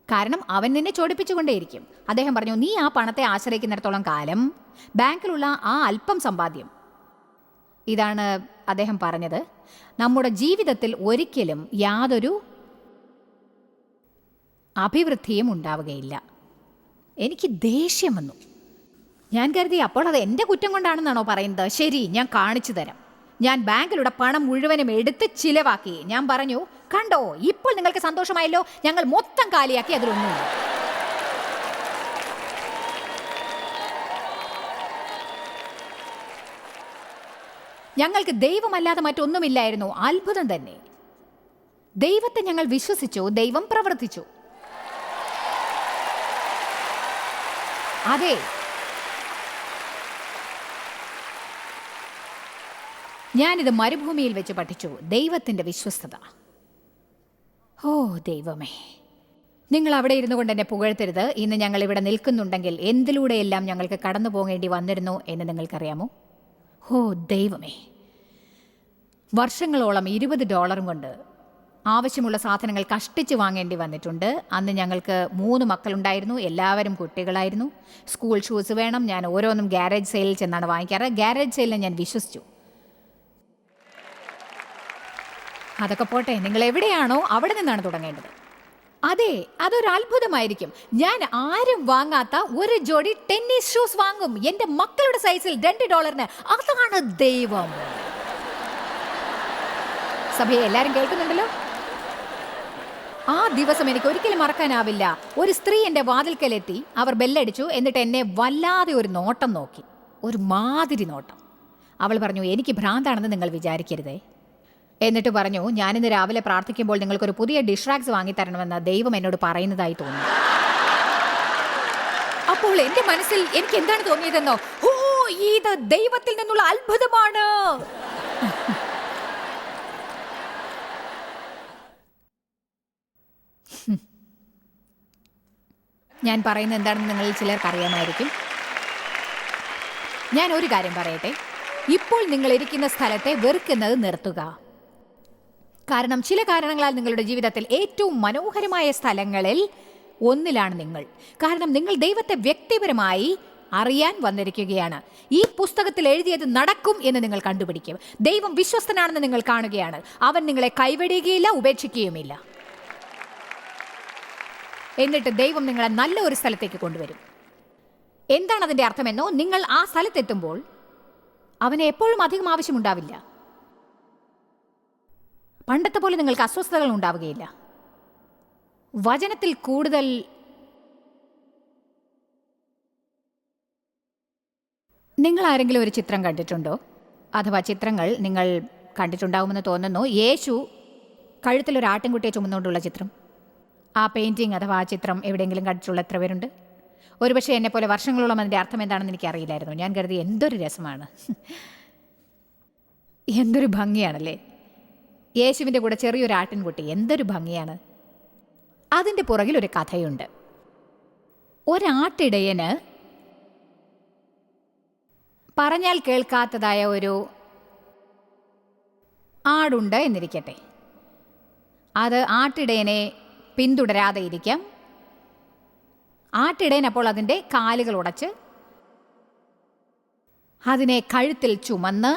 കാരണം അവൻ നിന്നെ ചോടിപ്പിച്ചുകൊണ്ടേയിരിക്കും. അദ്ദേഹം പറഞ്ഞു, നീ ആ പണത്തെ ആശ്രയിക്കുന്നിടത്തോളം കാലം ബാങ്കിലുള്ള ആ അല്പം സമ്പാദ്യം, ഇതാണ് അദ്ദേഹം പറഞ്ഞത്, നമ്മുടെ ജീവിതത്തിൽ ഒരിക്കലും യാതൊരു അഭിവൃദ്ധിയും ഉണ്ടാവുകയില്ല. എനിക്ക് ദേഷ്യം വന്നു. ഞാൻ കരുതി അപ്പോൾ അത് എൻ്റെ കുറ്റം കൊണ്ടാണെന്നാണോ പറയുന്നത്? ശരി, ഞാൻ കാണിച്ചു തരാം. ഞാൻ ബാങ്കിലൂടെ പണം മുഴുവനും എടുത്ത് ചിലവാക്കി. ഞാൻ പറഞ്ഞു, കണ്ടോ, ഇപ്പോൾ നിങ്ങൾക്ക് സന്തോഷമായല്ലോ, ഞങ്ങൾ മൊത്തം കാലിയാക്കി, അതിലൊന്നുമില്ല. ഞങ്ങൾക്ക് ദൈവമല്ലാതെ മറ്റൊന്നുമില്ലായിരുന്നു. അത്ഭുതം തന്നെ. ദൈവത്തെ ഞങ്ങൾ വിശ്വസിച്ചു, ദൈവം പ്രവർത്തിച്ചു. അതെ, ഞാനിത് മരുഭൂമിയിൽ വെച്ച് പഠിച്ചു. ദൈവത്തിൻ്റെ വിശ്വസ്തത. ഓ ദൈവമേ, നിങ്ങൾ അവിടെ ഇരുന്നു കൊണ്ട് എന്നെ പുകഴ്ത്തരുത്. ഇന്ന് ഞങ്ങൾ ഇവിടെ നിൽക്കുന്നുണ്ടെങ്കിൽ എന്തിലൂടെയെല്ലാം ഞങ്ങൾക്ക് കടന്നു പോകേണ്ടി വന്നിരുന്നു എന്ന് നിങ്ങൾക്കറിയാമോ? ഓ ദൈവമേ, വർഷങ്ങളോളം $20 കൊണ്ട് ആവശ്യമുള്ള സാധനങ്ങൾ കഷ്ടിച്ച് വാങ്ങേണ്ടി വന്നിട്ടുണ്ട്. അന്ന് ഞങ്ങൾക്ക് 3 മക്കളുണ്ടായിരുന്നു. എല്ലാവരും കുട്ടികളായിരുന്നു. സ്കൂൾ ഷൂസ് വേണം. ഞാൻ ഓരോന്നും ഗാരേജ് സെയിലിൽ ചെന്നാണ് വാങ്ങിക്കാറ്. ഗാരേജ് സെയിലിനെ ഞാൻ വിശ്വസിച്ചു. അതൊക്കെ പോട്ടെ, നിങ്ങൾ എവിടെയാണോ അവിടെ നിന്നാണ് തുടങ്ങേണ്ടത്. അതെ, അതൊരു അത്ഭുതമായിരിക്കും. ഞാൻ ആരും വാങ്ങാത്ത ഒരു ജോഡി ടെന്നീസ് ഷൂസ് വാങ്ങും എൻ്റെ മക്കളുടെ സൈസിൽ $2. അതാണ് ദൈവം. സഭയെ എല്ലാവരും കേൾക്കുന്നുണ്ടല്ലോ? ആ ദിവസം എനിക്ക് ഒരിക്കലും മറക്കാനാവില്ല. ഒരു സ്ത്രീ എൻ്റെ വാതിൽക്കലെത്തി. അവർ ബെല്ലടിച്ചു. എന്നിട്ട് എന്നെ വല്ലാതെ ഒരു നോട്ടം നോക്കി, ഒരു മാതിരി നോട്ടം. അവൾ പറഞ്ഞു, എനിക്ക് ഭ്രാന്താണെന്ന് നിങ്ങൾ വിചാരിക്കരുതേ. എന്നിട്ട് പറഞ്ഞു, ഞാനിന്ന് രാവിലെ പ്രാർത്ഥിക്കുമ്പോൾ നിങ്ങൾക്കൊരു പുതിയ ഡിഷ് റാക്സ് വാങ്ങിത്തരണമെന്ന് ദൈവം എന്നോട് പറയുന്നതായി തോന്നി. അപ്പോൾ എൻ്റെ മനസ്സിൽ എനിക്ക് എന്താണ് തോന്നിയതെന്നോ? ഓ, ഇത് ദൈവത്തിൽ നിന്നുള്ള അത്ഭുതമാണ്. ഞാൻ പറയുന്നത് എന്താണെന്ന് നിങ്ങളിൽ ചിലർക്ക് അറിയാമായിരിക്കും. ഞാൻ ഒരു കാര്യം പറയട്ടെ. ഇപ്പോൾ നിങ്ങൾ ഇരിക്കുന്ന സ്ഥലത്തെ വെറുക്കുന്നത് നിർത്തുക. കാരണം ചില കാരണങ്ങളാൽ നിങ്ങളുടെ ജീവിതത്തിൽ ഏറ്റവും മനോഹരമായ സ്ഥലങ്ങളിൽ ഒന്നിലാണ് നിങ്ങൾ. കാരണം നിങ്ങൾ ദൈവത്തെ വ്യക്തിപരമായി അറിയാൻ വന്നിരിക്കുകയാണ്. ഈ പുസ്തകത്തിൽ എഴുതിയത് നടക്കും എന്ന് നിങ്ങൾ കണ്ടുപിടിക്കും. ദൈവം വിശ്വസ്തനാണെന്ന് നിങ്ങൾ കാണുകയാണ്. അവൻ നിങ്ങളെ കൈവെടിയുകയില്ല, ഉപേക്ഷിക്കുകയുമില്ല. എന്നിട്ട് ദൈവം നിങ്ങളെ നല്ല ഒരു സ്ഥലത്തേക്ക് കൊണ്ടുവരും. എന്താണ് അതിൻ്റെ അർത്ഥമെന്നോ? നിങ്ങൾ ആ സ്ഥലത്തെത്തുമ്പോൾ അവന് എപ്പോഴും അധികം ആവശ്യമുണ്ടാവില്ല. പണ്ടത്തെ പോലെ നിങ്ങൾക്ക് അസ്വസ്ഥതകൾ ഉണ്ടാവുകയില്ല. വചനത്തിൽ കൂടുതൽ നിങ്ങൾ ആരെങ്കിലും ഒരു ചിത്രം കണ്ടിട്ടുണ്ടോ? അഥവാ ചിത്രങ്ങൾ നിങ്ങൾ കണ്ടിട്ടുണ്ടാവുമെന്ന് തോന്നുന്നു. യേശു കഴുത്തിൽ ഒരു ആട്ടിൻകുട്ടിയെ ചുമന്നുകൊണ്ടുള്ള ചിത്രം. ആ പെയിൻറ്റിങ് അഥവാ ആ ചിത്രം എവിടെയെങ്കിലും കണ്ടിട്ടുള്ള എത്ര പേരുണ്ട്? ഒരുപക്ഷെ എന്നെപ്പോലെ വർഷങ്ങളോളം അതിൻ്റെ അർത്ഥം എന്താണെന്ന് എനിക്കറിയില്ലായിരുന്നു. ഞാൻ കരുതി എന്തൊരു രസമാണ്, എന്തൊരു ഭംഗിയാണല്ലേ. യേശുവിൻ്റെ കൂടെ ചെറിയൊരു ആട്ടിൻകുട്ടി, എന്തൊരു ഭംഗിയാണ്. അതിൻ്റെ പുറകിൽ ഒരു കഥയുണ്ട്. ഒരാട്ടിടയന് പറഞ്ഞാൽ കേൾക്കാത്തതായ ഒരു ആടുണ്ട് എന്നിരിക്കട്ടെ. അത് ആട്ടിടയനെ പിന്തുടരാതെ ഇരിക്കാം. ആട്ടിടയൻ അപ്പോൾ അതിൻ്റെ കാലുകൾ ഉടച്ച് അതിനെ കഴുത്തിൽ ചുമന്ന്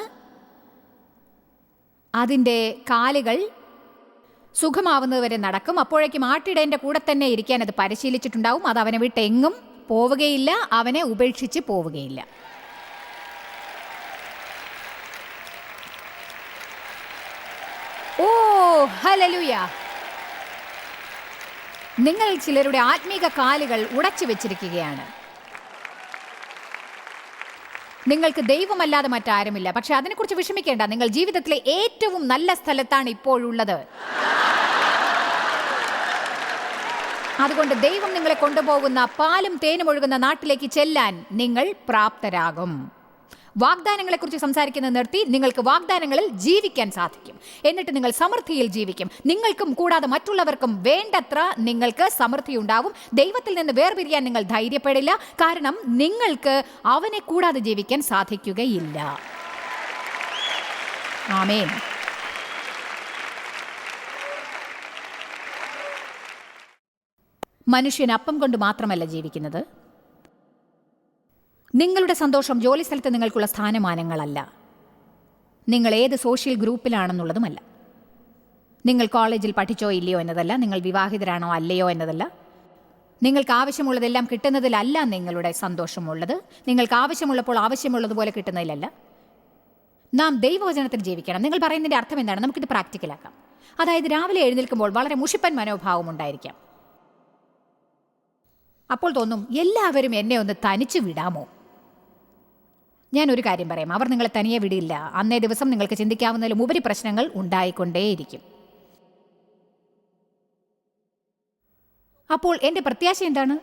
അതിൻ്റെ കാലുകൾ സുഖമാവുന്നതുവരെ നടക്കും. അപ്പോഴേക്കും ആട്ടിടയൻ്റെ കൂടെ തന്നെ ഇരിക്കാൻ അത് പരിശീലിച്ചിട്ടുണ്ടാവും. അത് അവനെ വിട്ട് എങ്ങും പോവുകയില്ല, അവനെ ഉപേക്ഷിച്ച് പോവുകയില്ല. ഓ ഹല്ലേലൂയ! നിങ്ങൾ ചിലരുടെ ആത്മീക കാലുകൾ ഉടച്ചു വെച്ചിരിക്കുകയാണ്. നിങ്ങൾക്ക് ദൈവമല്ലാതെ മറ്റാരുമില്ല. പക്ഷെ അതിനെക്കുറിച്ച് വിഷമിക്കേണ്ട. നിങ്ങൾ ജീവിതത്തിലെ ഏറ്റവും നല്ല സ്ഥലത്താണ് ഇപ്പോഴുള്ളത്. അതുകൊണ്ട് ദൈവം നിങ്ങളെ കൊണ്ടുപോകുന്ന പാലും തേനും ഒഴുകുന്ന നാട്ടിലേക്ക് ചെല്ലാൻ നിങ്ങൾ പ്രാപ്തരാകും. വാഗ്ദാനങ്ങളെക്കുറിച്ച് സംസാരിക്കുന്നത് നിർത്തി നിങ്ങൾക്ക് വാഗ്ദാനങ്ങളിൽ ജീവിക്കാൻ സാധിക്കും. എന്നിട്ട് നിങ്ങൾ സമൃദ്ധിയിൽ ജീവിക്കും. നിങ്ങൾക്കും കൂടാതെ മറ്റുള്ളവർക്കും വേണ്ടത്ര നിങ്ങൾക്ക് സമൃദ്ധി ഉണ്ടാവും. ദൈവത്തിൽ നിന്ന് വേർപിരിയാൻ നിങ്ങൾ ധൈര്യപ്പെടില്ല. കാരണം നിങ്ങൾക്ക് അവനെ കൂടാതെ ജീവിക്കാൻ സാധിക്കുകയില്ല. ആമേൻ. മനുഷ്യൻ അപ്പം കൊണ്ട് മാത്രമല്ല ജീവിക്കുന്നത്. നിങ്ങളുടെ സന്തോഷം ജോലി സ്ഥലത്ത് നിങ്ങൾക്കുള്ള സ്ഥാനമാനങ്ങളല്ല, നിങ്ങൾ ഏത് സോഷ്യൽ ഗ്രൂപ്പിലാണെന്നുള്ളതുമല്ല, നിങ്ങൾ കോളേജിൽ പഠിച്ചോ ഇല്ലയോ എന്നതല്ല, നിങ്ങൾ വിവാഹിതരാണോ അല്ലയോ എന്നതല്ല, നിങ്ങൾക്ക് ആവശ്യമുള്ളതെല്ലാം കിട്ടുന്നതിലല്ല നിങ്ങളുടെ സന്തോഷമുള്ളത്, നിങ്ങൾക്ക് ആവശ്യമുള്ളപ്പോൾ ആവശ്യമുള്ളതുപോലെ കിട്ടുന്നതിലല്ല. നാം ദൈവവചനത്തിൽ ജീവിക്കണം. നിങ്ങൾ പറയുന്നതിൻ്റെ അർത്ഥം എന്താണ്? നമുക്കിത് പ്രാക്ടിക്കലാക്കാം. അതായത് രാവിലെ എഴുന്നേൽക്കുമ്പോൾ വളരെ മുഷിപ്പൻ മനോഭാവം ഉണ്ടായിരിക്കാം. അപ്പോൾ തോന്നും, എല്ലാവരും എന്നെ ഒന്ന് തനിച്ചു വിടാമോ? ഞാനൊരു കാര്യം പറയാം, അവർ നിങ്ങളെ തനിയെ വിടില്ല. അന്നേ ദിവസം നിങ്ങൾക്ക് ചിന്തിക്കാവുന്നതിലും ഉപരി പ്രശ്നങ്ങൾ ഉണ്ടായിക്കൊണ്ടേയിരിക്കും. അപ്പോൾ എൻ്റെ പ്രത്യാശ എന്താണ്?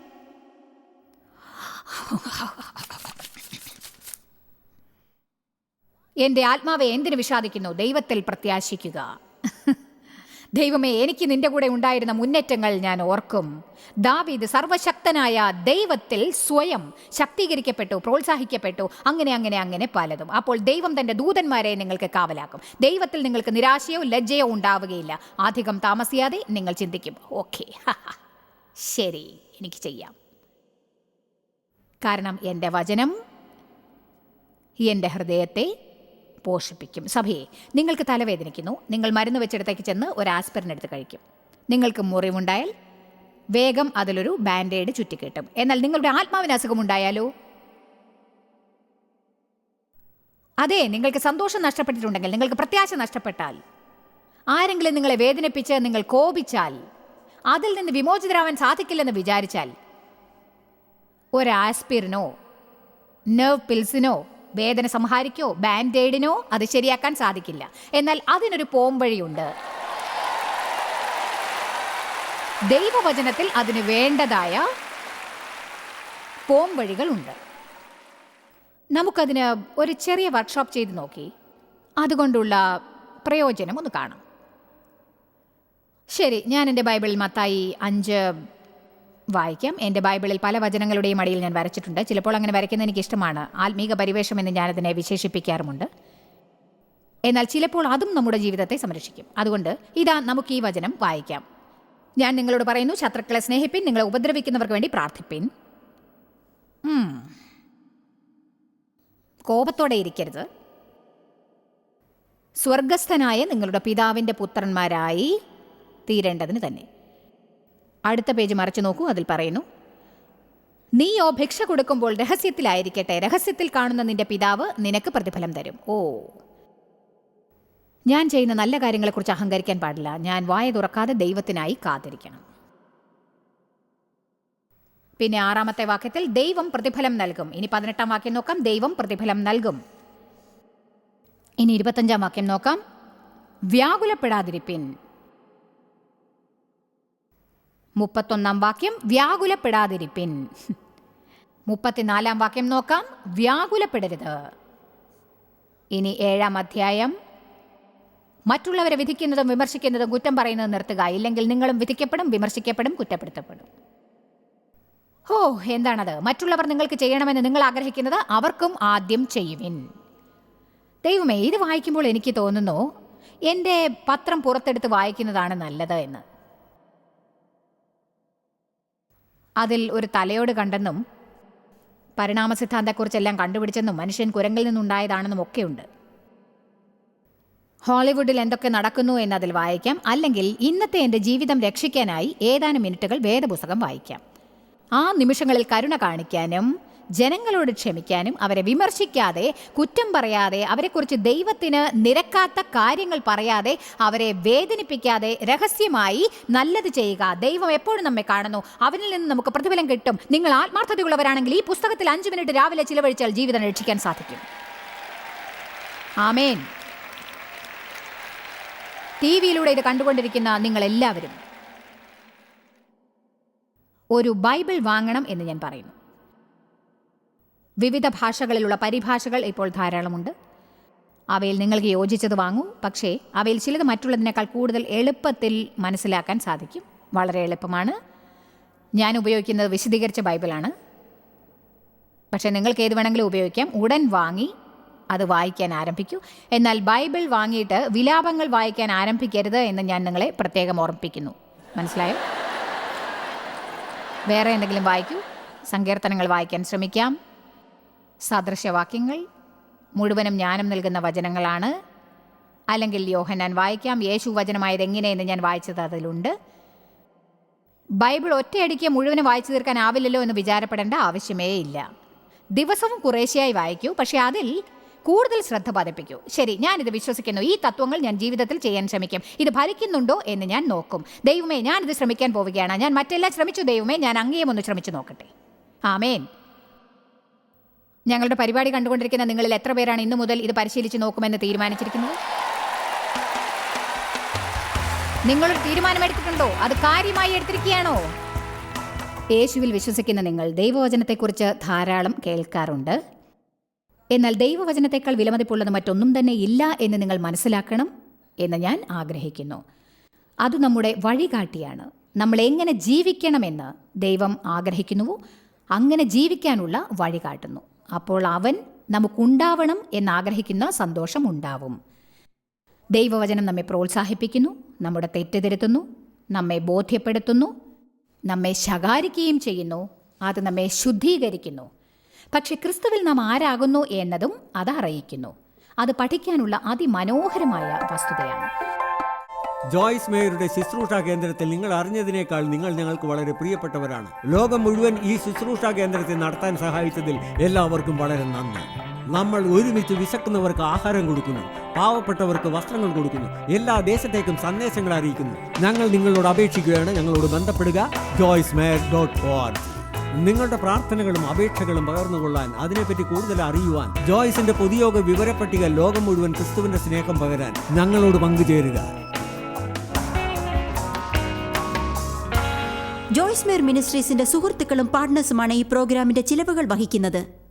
എൻ്റെ ആത്മാവെ എന്തിനു വിഷാദിക്കുന്നു? ദൈവത്തിൽ പ്രത്യാശിക്കുക. ദൈവമേ, എനിക്ക് നിന്റെ കൂടെ ഉണ്ടായിരുന്ന മുന്നേറ്റങ്ങൾ ഞാൻ ഓർക്കും. ദാവീദ് സർവശക്തനായ ദൈവത്തിൽ സ്വയം ശക്തീകരിക്കപ്പെട്ടു, പ്രോത്സാഹിക്കപ്പെട്ടു. അങ്ങനെ അങ്ങനെ അങ്ങനെ പലതും. അപ്പോൾ ദൈവം തൻ്റെ ദൂതന്മാരെ നിങ്ങൾക്ക് കാവലാക്കും. ദൈവത്തിൽ നിങ്ങൾക്ക് നിരാശയോ ലജ്ജയോ ഉണ്ടാവുകയില്ല. അധികം താമസിയാതെ നിങ്ങൾ ചിന്തിക്കും, ഓക്കെ, ശരി, എനിക്ക് ചെയ്യാം. കാരണം എൻ്റെ വചനം എൻ്റെ ഹൃദയത്തെ പോഷിപ്പിക്കും. സഭയെ, നിങ്ങൾക്ക് തലവേദനിക്കുന്നു, നിങ്ങൾ മരുന്ന് വെച്ചിടത്തേക്ക് ചെന്ന് ഒരു ആസ്പിരിൻ എടുത്ത് കഴിക്കും. നിങ്ങൾക്ക് മുറിവുണ്ടായാൽ വേഗം അതിലൊരു ബാൻഡേഡ് ചുറ്റിക്കെട്ടും. എന്നാൽ നിങ്ങളുടെ ആത്മാവിന് അസുഖമുണ്ടായാലോ? അതെ, നിങ്ങൾക്ക് സന്തോഷം നഷ്ടപ്പെട്ടിട്ടുണ്ടെങ്കിൽ, നിങ്ങൾക്ക് പ്രത്യാശ നഷ്ടപ്പെട്ടാൽ, ആരെങ്കിലും നിങ്ങളെ വേദനിപ്പിച്ച് നിങ്ങൾ കോപിച്ചാൽ, അതിൽ നിന്ന് വിമോചിതരാവാൻ സാധിക്കില്ലെന്ന് വിചാരിച്ചാൽ, ഒരു ആസ്പിരിനോ നെർവ് പിൽസിനോ വേദന സംഹാരിക്കോ ബാൻഡേഡിനോ അത് ശരിയാക്കാൻ സാധിക്കില്ല. എന്നാൽ അതിനൊരു പോംവഴിയുണ്ട്. ദൈവവചനത്തിൽ അതിന് വേണ്ടതായ പോംവഴികളുണ്ട്. നമുക്കതിന് ഒരു ചെറിയ വർക്ക്ഷോപ്പ് ചെയ്ത് നോക്കി അതുകൊണ്ടുള്ള പ്രയോജനം ഒന്ന് കാണാം. ശരി, ഞാൻ എൻ്റെ ബൈബിളിൽ മത്തായി 5 വായിക്കാം. എൻ്റെ ബൈബിളിൽ പല വചനങ്ങളുടെയും അടിയിൽ ഞാൻ വരച്ചിട്ടുണ്ട്. ചിലപ്പോൾ അങ്ങനെ വരയ്ക്കുന്നത് എനിക്കിഷ്ടമാണ്. ആത്മീക പരിവേഷം എന്ന് ഞാനതിനെ വിശേഷിപ്പിക്കാറുമുണ്ട്. എന്നാൽ ചിലപ്പോൾ അതും നമ്മുടെ ജീവിതത്തെ സംരക്ഷിക്കും. അതുകൊണ്ട് ഇതാ, നമുക്ക് ഈ വചനം വായിക്കാം. ഞാൻ നിങ്ങളോട് പറയുന്നു, ശത്രുക്കളെ സ്നേഹിപ്പിൻ, നിങ്ങളെ ഉപദ്രവിക്കുന്നവർക്ക് വേണ്ടി പ്രാർത്ഥിപ്പിൻ. കോപത്തോടെ ഇരിക്കരുത്. സ്വർഗസ്ഥനായ നിങ്ങളുടെ പിതാവിൻ്റെ പുത്രന്മാരായി തീരേണ്ടതിന് തന്നെ. അടുത്ത പേജ് മറിച്ചു നോക്കൂ. അതിൽ പറയുന്നു, നീയോ ഭിക്ഷ കൊടുക്കുമ്പോൾ രഹസ്യത്തിലായിരിക്കട്ടെ, രഹസ്യത്തിൽ കാണുന്ന നിന്റെ പിതാവ് നിനക്ക് പ്രതിഫലം തരും. ഓ, ഞാൻ ചെയ്യുന്ന നല്ല കാര്യങ്ങളെക്കുറിച്ച് അഹങ്കരിക്കാൻ പാടില്ല. ഞാൻ വായ തുറക്കാതെ ദൈവത്തിനായി കാത്തിരിക്കണം. പിന്നെ 6-ാമത്തെ വാക്യത്തിൽ ദൈവം പ്രതിഫലം നൽകും. ഇനി 18-ാം വാക്യം നോക്കാം. ദൈവം പ്രതിഫലം നൽകും. ഇനി 25-ാം വാക്യം നോക്കാം. വ്യാകുലപ്പെടാതിരിപ്പിൻ. 31-ാം വാക്യം, വ്യാകുലപ്പെടാതിരിപ്പിൻ. 34-ാം വാക്യം നോക്കാം. വ്യാകുലപ്പെടരുത്. ഇനി 7-ാം അധ്യായം, മറ്റുള്ളവരെ വിധിക്കുന്നതും വിമർശിക്കുന്നതും കുറ്റം പറയുന്നത് നിർത്തുക, ഇല്ലെങ്കിൽ നിങ്ങളും വിധിക്കപ്പെടും, വിമർശിക്കപ്പെടും, കുറ്റപ്പെടുത്തപ്പെടും. ഓ, എന്താണത്? മറ്റുള്ളവർ നിങ്ങൾക്ക് ചെയ്യണമെന്ന് നിങ്ങൾ ആഗ്രഹിക്കുന്നത് അവർക്കും ആദ്യം ചെയ്യുവിൻ. ദൈവമേ, ഇത് വായിക്കുമ്പോൾ എനിക്ക് തോന്നുന്നു എൻ്റെ പത്രം പുറത്തെടുത്ത് വായിക്കുന്നതാണ് നല്ലത് എന്ന്. അതിൽ ഒരു തലയോട് കണ്ടെന്നും പരിണാമ സിദ്ധാന്തത്തെക്കുറിച്ചെല്ലാം കണ്ടുപിടിച്ചെന്നും മനുഷ്യൻ കുരങ്ങിൽ നിന്നുണ്ടായതാണെന്നും ഒക്കെയുണ്ട്. ഹോളിവുഡിൽ എന്തൊക്കെ നടക്കുന്നു എന്നതിൽ വായിക്കാം. അല്ലെങ്കിൽ ഇന്നത്തെ എൻ്റെ ജീവിതം രക്ഷിക്കാനായി ഏതാനും മിനിറ്റുകൾ വേദപുസ്തകം വായിക്കാം. ആ നിമിഷങ്ങളിൽ കരുണ കാണിക്കാനും ജനങ്ങളോട് ക്ഷമിക്കാനും അവരെ വിമർശിക്കാതെ, കുറ്റം പറയാതെ, അവരെക്കുറിച്ച് ദൈവത്തിന് നിരക്കാത്ത കാര്യങ്ങൾ പറയാതെ, അവരെ വേദനിപ്പിക്കാതെ രഹസ്യമായി നല്ലത് ചെയ്യുക. ദൈവം എപ്പോഴും നമ്മെ കാണുന്നു. അവനിൽ നിന്ന് നമുക്ക് പ്രതിഫലം കിട്ടും. നിങ്ങൾ ആത്മാർത്ഥതയുള്ളവരാണെങ്കിൽ ഈ പുസ്തകത്തിൽ 5 മിനിറ്റ് രാവിലെ ചിലവഴിച്ചാൽ ജീവിതം രക്ഷിക്കാൻ സാധിക്കും. ആമേൻ. TV-യിലൂടെ ഇത് കണ്ടുകൊണ്ടിരിക്കുന്ന നിങ്ങളെല്ലാവരും ഒരു ബൈബിൾ വാങ്ങണം എന്ന് ഞാൻ പറയുന്നു. വിവിധ ഭാഷകളിലുള്ള പരിഭാഷകൾ ഇപ്പോൾ ധാരാളമുണ്ട്. അവയിൽ നിങ്ങൾക്ക് യോജിച്ചത് വാങ്ങൂ. പക്ഷേ അവയിൽ ചിലത് മറ്റുള്ളതിനേക്കാൾ കൂടുതൽ എളുപ്പത്തിൽ മനസ്സിലാക്കാൻ സാധിക്കും. വളരെ എളുപ്പമാണ്. ഞാൻ ഉപയോഗിക്കുന്നത് വിശദീകരിച്ച ബൈബിളാണ്. പക്ഷേ നിങ്ങൾക്ക് ഏത് വേണമെങ്കിലും ഉപയോഗിക്കാം. ഉടൻ വാങ്ങി അത് വായിക്കാൻ ആരംഭിക്കൂ. എന്നാൽ ബൈബിൾ വാങ്ങിയിട്ട് വിലാപങ്ങൾ വായിക്കാൻ ആരംഭിക്കരുത് എന്ന് ഞാൻ നിങ്ങളെ പ്രത്യേകം ഓർമ്മിപ്പിക്കുന്നു. മനസ്സിലായോ? വേറെ എന്തെങ്കിലും വായിക്കൂ. സങ്കീർത്തനങ്ങൾ വായിക്കാൻ ശ്രമിക്കാം. സദൃശവാക്യങ്ങൾ മുഴുവനും ജ്ഞാനം നൽകുന്ന വചനങ്ങളാണ്. അല്ലെങ്കിൽ യോഹന്നാൻ വായിക്കാം. യേശു വചനമായത് എങ്ങനെയെന്ന് ഞാൻ വായിച്ചത് അതിലുണ്ട്. ബൈബിൾ ഒറ്റയടിക്ക് മുഴുവനും വായിച്ചു തീർക്കാനാവില്ലല്ലോ എന്ന് വിചാരപ്പെടേണ്ട ആവശ്യമേ ഇല്ല. ദിവസവും കുറേശ്ശെയായി വായിക്കൂ. പക്ഷേ അതിൽ കൂടുതൽ ശ്രദ്ധ പതിപ്പിക്കൂ. ശരി, ഞാനിത് വിശ്വസിക്കുന്നു. ഈ തത്വങ്ങൾ ഞാൻ ജീവിതത്തിൽ ചെയ്യാൻ ശ്രമിക്കും. ഇത് ഫലിക്കുന്നുണ്ടോ എന്ന് ഞാൻ നോക്കും. ദൈവമേ, ഞാനിത് ശ്രമിക്കാൻ പോവുകയാണ്. ഞാൻ മറ്റെല്ലാം ശ്രമിച്ചു. ദൈവമേ, ഞാൻ അങ്ങേയും ഒന്ന് ശ്രമിച്ചു നോക്കട്ടെ. ആമേൻ. ഞങ്ങളുടെ പരിപാടി കണ്ടുകൊണ്ടിരിക്കുന്ന നിങ്ങളിൽ എത്ര പേരാണ് ഇന്നു മുതൽ ഇത് പരിശീലിച്ച് നോക്കുമെന്ന് തീരുമാനിച്ചിരിക്കുന്നത്? നിങ്ങളൊരു തീരുമാനമെടുത്തിട്ടുണ്ടോ? അത് കാര്യമായി എടുത്തിരിക്കുകയാണോ? യേശുവിൽ വിശ്വസിക്കുന്ന നിങ്ങൾ ദൈവവചനത്തെക്കുറിച്ച് ധാരാളം കേൾക്കാറുണ്ട്. എന്നാൽ ദൈവവചനത്തെക്കാൾ വിലമതിപ്പുള്ളത് മറ്റൊന്നും തന്നെ ഇല്ല എന്ന് നിങ്ങൾ മനസ്സിലാക്കണം എന്ന് ഞാൻ ആഗ്രഹിക്കുന്നു. അത് നമ്മുടെ വഴികാട്ടിയാണ്. നമ്മൾ എങ്ങനെ ജീവിക്കണമെന്ന് ദൈവം ആഗ്രഹിക്കുന്നുവോ അങ്ങനെ ജീവിക്കാനുള്ള വഴി കാട്ടുന്നു. അപ്പോൾ അവൻ നമുക്കുണ്ടാവണം എന്നാഗ്രഹിക്കുന്ന സന്തോഷം ഉണ്ടാവും. ദൈവവചനം നമ്മെ പ്രോത്സാഹിപ്പിക്കുന്നു, നമ്മുടെ തെറ്റ് തിരുത്തുന്നു, നമ്മെ ബോധ്യപ്പെടുത്തുന്നു, നമ്മെ ശകാരിക്കുകയും ചെയ്യുന്നു. അത് നമ്മെ ശുദ്ധീകരിക്കുന്നു. പക്ഷെ ക്രിസ്തുവിൽ നാം ആരാകുന്നു എന്നതും അത് അറിയിക്കുന്നു. അത് പഠിക്കാനുള്ള അതിമനോഹരമായ വസ്തുതയാണ്. ജോയ്സ് മേയറുടെ ശുശ്രൂഷാ കേന്ദ്രത്തിൽ നിങ്ങൾ അറിഞ്ഞതിനേക്കാൾ നിങ്ങൾ ഞങ്ങൾക്ക് വളരെ പ്രിയപ്പെട്ടവരാണ്. ലോകം മുഴുവൻ ഈ ശുശ്രൂഷാ കേന്ദ്രത്തെ നടത്താൻ സഹായിച്ചതിൽ എല്ലാവർക്കും വളരെ നന്ദി. നമ്മൾ ഒരുമിച്ച് വിശക്കുന്നവർക്ക് ആഹാരം കൊടുക്കുന്നു, പാവപ്പെട്ടവർക്ക് വസ്ത്രങ്ങൾ കൊടുക്കുന്നു, എല്ലാ ദേശത്തേക്കും സന്ദേശങ്ങൾ അറിയിക്കുന്നു. ഞങ്ങൾ നിങ്ങളോട് അപേക്ഷിക്കുകയാണ്, ഞങ്ങളോട് ബന്ധപ്പെടുക. joycemeyer.org. നിങ്ങളുടെ പ്രാർത്ഥനകളും അപേക്ഷകളും പകർന്നുകൊള്ളാൻ, അതിനെപ്പറ്റി കൂടുതൽ അറിയുവാൻ, ജോയ്സിന്റെ പൊതുയോഗ വിവരപ്പട്ടിക ലോകം മുഴുവൻ ക്രിസ്തുവിന്റെ സ്നേഹം പകരാൻ ഞങ്ങളോട് പങ്കുചേരുക. ജോയ്സ് മേയർ മിനിസ്ട്രീസിന്റെ സുഹൃത്തുക്കളും പാർട്ട്നേഴ്സുമാണ് ഈ പ്രോഗ്രാമിന്റെ ചിലവുകൾ വഹിക്കുന്നത്.